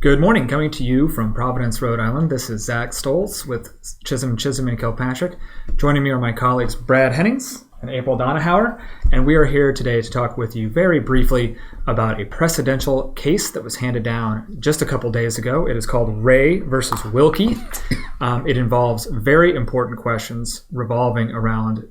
Good morning, coming to you from Providence, Rhode Island. This is Zach Stoltz with Chisholm, and Kilpatrick. Joining me are my colleagues Brad Hennings and April Donahauer, and we are here today to talk with you very briefly about a precedential case that was handed down just a couple days ago. It is called Ray versus Wilkie. It involves very important questions revolving around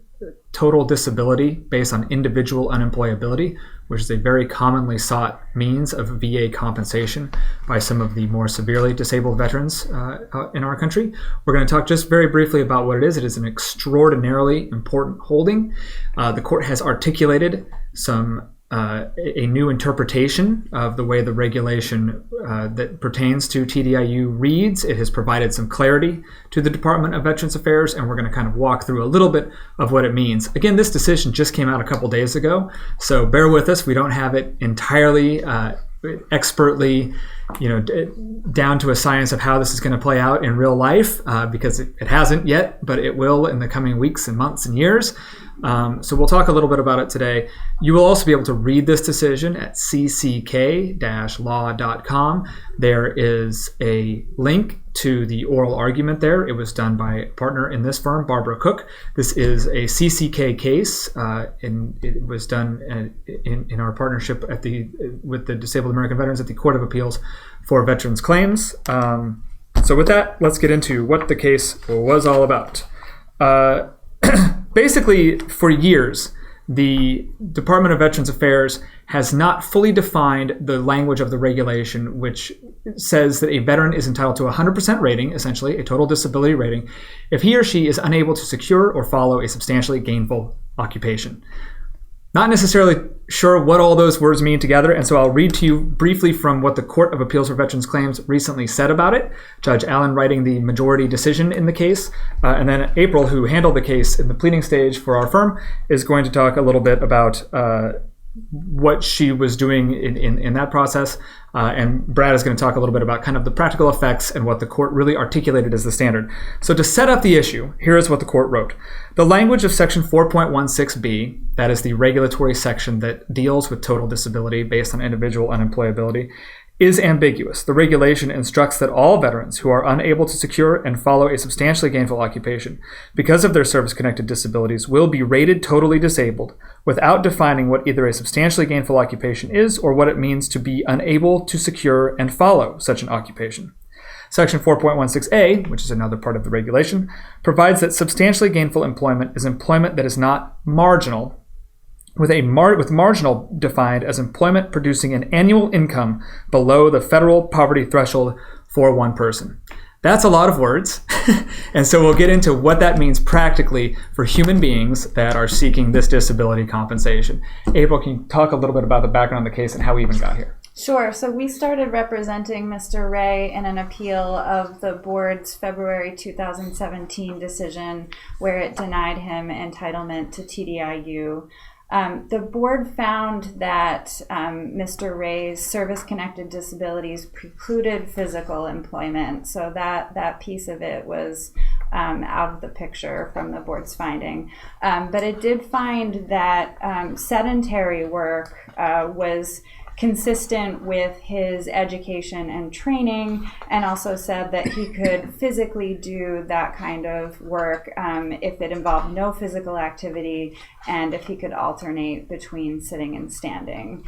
total disability based on individual unemployability, which is a very commonly sought means of VA compensation by some of the more severely disabled veterans in our country. We're going to talk just very briefly about what it is. It is an extraordinarily important holding. The court has articulated a new interpretation of the way the regulation that pertains to TDIU reads. It has provided some clarity to the Department of Veterans Affairs, and we're going to kind of walk through a little bit of what it means. Again, this decision just came out a couple days ago, so bear with us. We don't have it entirely expertly, down to a science of how this is going to play out in real life, because it hasn't yet, but it will in the coming weeks and months and years. So we'll talk a little bit about it today. You will also be able to read this decision at cck-law.com. There is a link to the oral argument there. It was done by a partner in this firm, Barbara Cook. This is a CCK case, and it was done in our partnership with the Disabled American Veterans at the Court of Appeals for Veterans Claims. So with that, let's get into what the case was all about. Basically, for years, the Department of Veterans Affairs has not fully defined the language of the regulation, which says that a veteran is entitled to a 100% rating, essentially a total disability rating, if he or she is unable to secure or follow a substantially gainful occupation. Not necessarily sure what all those words mean together, and so I'll read to you briefly from what the Court of Appeals for Veterans Claims recently said about it. Judge Allen writing the majority decision in the case, and then April, who handled the case in the pleading stage for our firm, is going to talk a little bit about what she was doing in that process, and Brad is going to talk a little bit about kind of the practical effects and what the court really articulated as the standard. So to set up the issue, here is what the court wrote. The language of section 4.16b, that is the regulatory section that deals with total disability based on individual unemployability, is ambiguous. The regulation instructs that all veterans who are unable to secure and follow a substantially gainful occupation because of their service-connected disabilities will be rated totally disabled without defining what either a substantially gainful occupation is or what it means to be unable to secure and follow such an occupation. Section 4.16a, which is another part of the regulation, provides that substantially gainful employment is employment that is not marginal, with marginal defined as employment producing an annual income below the federal poverty threshold for one person. That's a lot of words, and so we'll get into what that means practically for human beings that are seeking this disability compensation. April, can you talk a little bit about the background of the case and how we even got here? Sure. So we started representing Mr. Ray in an appeal of the board's February 2017 decision where it denied him entitlement to TDIU. The board found that Mr. Ray's service-connected disabilities precluded physical employment, so that piece of it was out of the picture from the board's finding. But it did find that sedentary work was consistent with his education and training, and also said that he could physically do that kind of work if it involved no physical activity and if he could alternate between sitting and standing.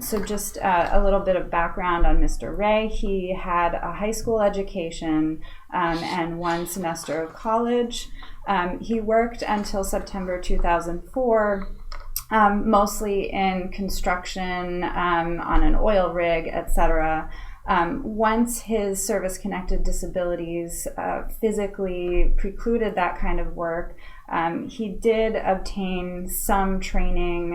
So just a little bit of background on Mr. Ray. He had a high school education and one semester of college. He worked until September 2004. Mostly in construction, on an oil rig, etc. Once his service-connected disabilities physically precluded that kind of work, he did obtain some training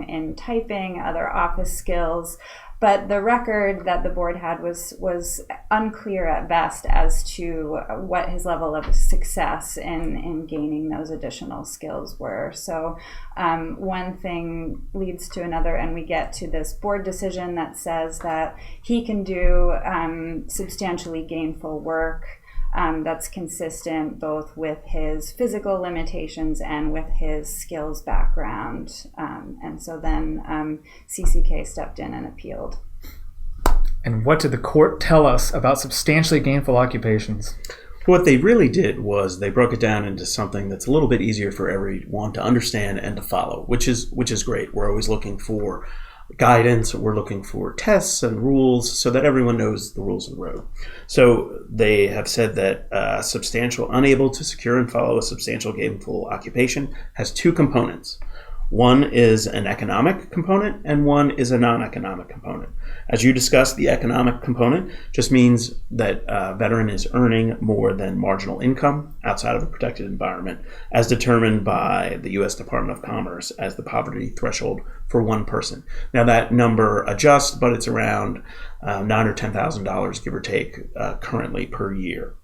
in typing, other office skills, but the record that the board had was unclear at best as to what his level of success in gaining those additional skills were. So one thing leads to another, and we get to this board decision that says that he can do substantially gainful work that's consistent both with his physical limitations and with his skills background. And so then CCK stepped in and appealed. And what did the court tell us about substantially gainful occupations? What they really did was they broke it down into something that's a little bit easier for everyone to understand and to follow, which is great. We're always looking for guidance. We're looking for tests and rules so that everyone knows the rules of the road. So they have said that unable to secure and follow a substantial gainful occupation has two components. One is an economic component and one is a non-economic component. As you discussed, the economic component just means that a veteran is earning more than marginal income outside of a protected environment, as determined by the U.S. Department of Commerce as the poverty threshold for one person. Now that number adjusts, but it's around $9,000 or $10,000, give or take, currently per year.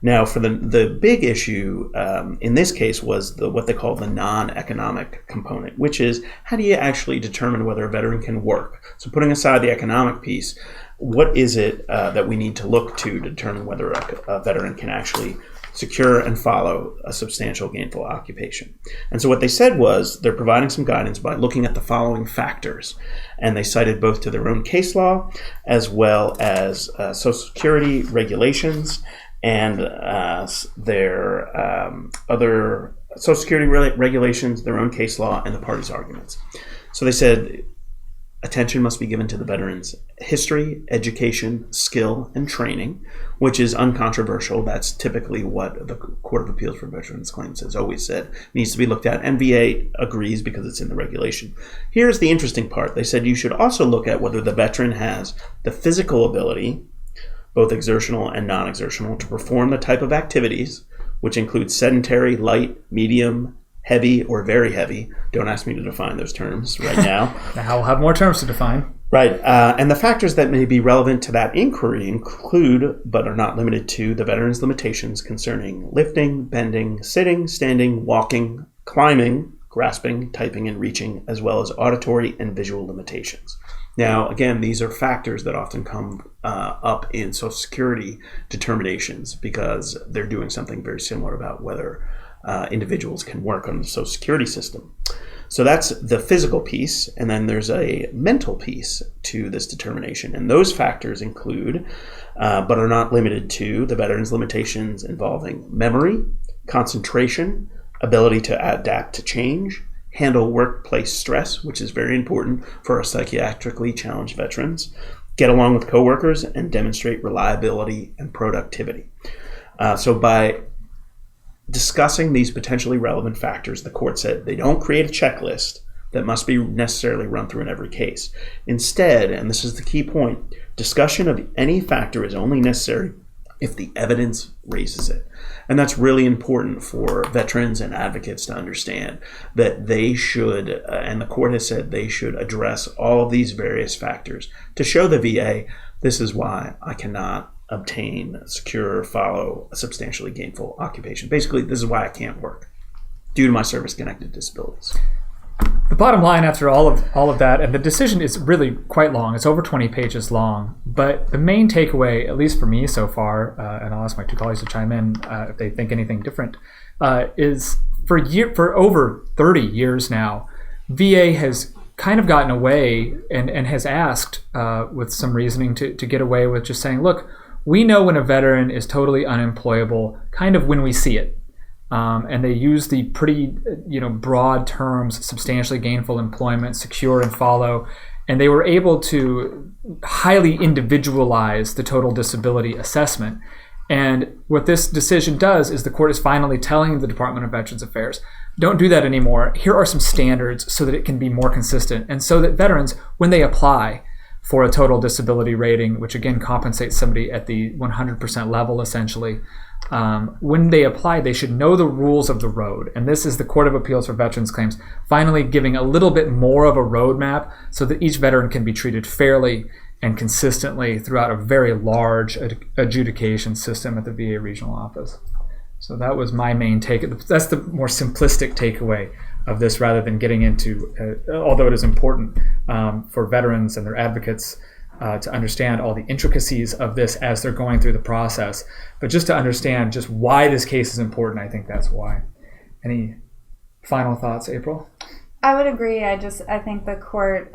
Now, for the big issue in this case was what they call the non-economic component, which is how do you actually determine whether a veteran can work? So putting aside the economic piece, what is it that we need to look to determine whether a veteran can actually secure and follow a substantial gainful occupation? And so what they said was they're providing some guidance by looking at the following factors. And they cited both to their own case law as well as Social Security regulations and their other Social Security regulations, their own case law, and the parties' arguments. So they said attention must be given to the veteran's history, education, skill, and training, which is uncontroversial. That's typically what the Court of Appeals for Veterans Claims has always said needs to be looked at. And VA agrees because it's in the regulation. Here's the interesting part. They said you should also look at whether the veteran has the physical ability, both exertional and non-exertional, to perform the type of activities, which include sedentary, light, medium, heavy, or very heavy. Don't ask me to define those terms right now. Now we'll have more terms to define. Right. And the factors that may be relevant to that inquiry include, but are not limited to, the veteran's limitations concerning lifting, bending, sitting, standing, walking, climbing, grasping, typing, and reaching, as well as auditory and visual limitations. Now, again, these are factors that often come up in Social Security determinations because they're doing something very similar about whether individuals can work on the Social Security system. So that's the physical piece, and then there's a mental piece to this determination. And those factors include, but are not limited to, the veteran's limitations involving memory, concentration, ability to adapt to change, handle workplace stress, which is very important for our psychiatrically challenged veterans, get along with coworkers, and demonstrate reliability and productivity. So by discussing these potentially relevant factors, the court said they don't create a checklist that must be necessarily run through in every case. Instead, and this is the key point, discussion of any factor is only necessary if the evidence raises it. And that's really important for veterans and advocates to understand that they should, and the court has said they should address all of these various factors to show the VA, this is why I cannot obtain, secure, follow a substantially gainful occupation. Basically, this is why I can't work due to my service-connected disabilities. The bottom line after all of that, and the decision is really quite long, it's over 20 pages long, but the main takeaway, at least for me so far, and I'll ask my two colleagues to chime in if they think anything different, is for over 30 years now, VA has kind of gotten away and has asked with some reasoning to get away with just saying, look, we know when a veteran is totally unemployable, kind of when we see it. And they use the pretty, broad terms, substantially gainful employment, secure and follow, and they were able to highly individualize the total disability assessment. And what this decision does is the court is finally telling the Department of Veterans Affairs, don't do that anymore. Here are some standards so that it can be more consistent, and so that veterans, when they apply for a total disability rating, which again compensates somebody at the 100% level essentially, when they apply, they should know the rules of the road. And this is the Court of Appeals for Veterans Claims finally giving a little bit more of a roadmap so that each veteran can be treated fairly and consistently throughout a very large adjudication system at the VA regional office. So that was my main take. That's the more simplistic takeaway of this, rather than getting into, although it is important for veterans and their advocates to understand all the intricacies of this as they're going through the process. But just to understand just why this case is important, I think that's why. Any final thoughts, April? I would agree. I think the court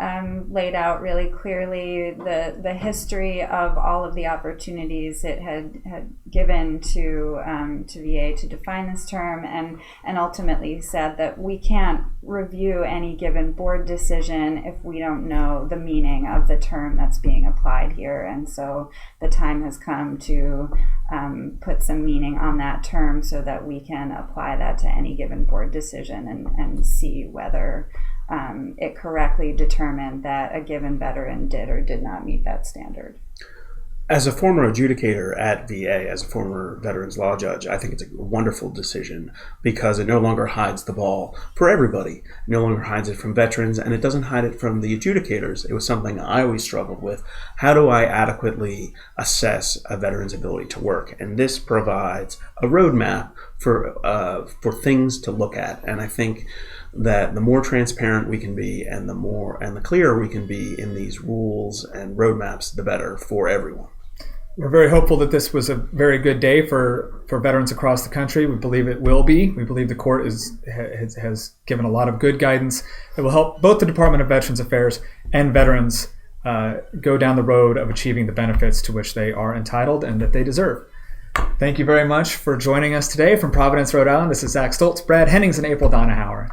laid out really clearly the history of all of the opportunities it had given to VA to define this term, and ultimately said that we can't review any given board decision if we don't know the meaning of the term that's being applied here. And so the time has come to put some meaning on that term so that we can apply that to any given board decision and see whether it correctly determined that a given veteran did or did not meet that standard. As a former adjudicator at VA, as a former veterans law judge, I think it's a wonderful decision because it no longer hides the ball for everybody. It no longer hides it from veterans, and it doesn't hide it from the adjudicators. It was something I always struggled with. How do I adequately assess a veteran's ability to work? And this provides a roadmap for things to look at. And I think that the more transparent we can be and the clearer we can be in these rules and roadmaps, the better for everyone. We're very hopeful that this was a very good day for veterans across the country. We believe it will be. We believe the court has given a lot of good guidance that will help both the Department of Veterans Affairs and veterans go down the road of achieving the benefits to which they are entitled and that they deserve. Thank you very much for joining us today from Providence, Rhode Island. This is Zach Stoltz, Brad Hennings, and April Donahauer.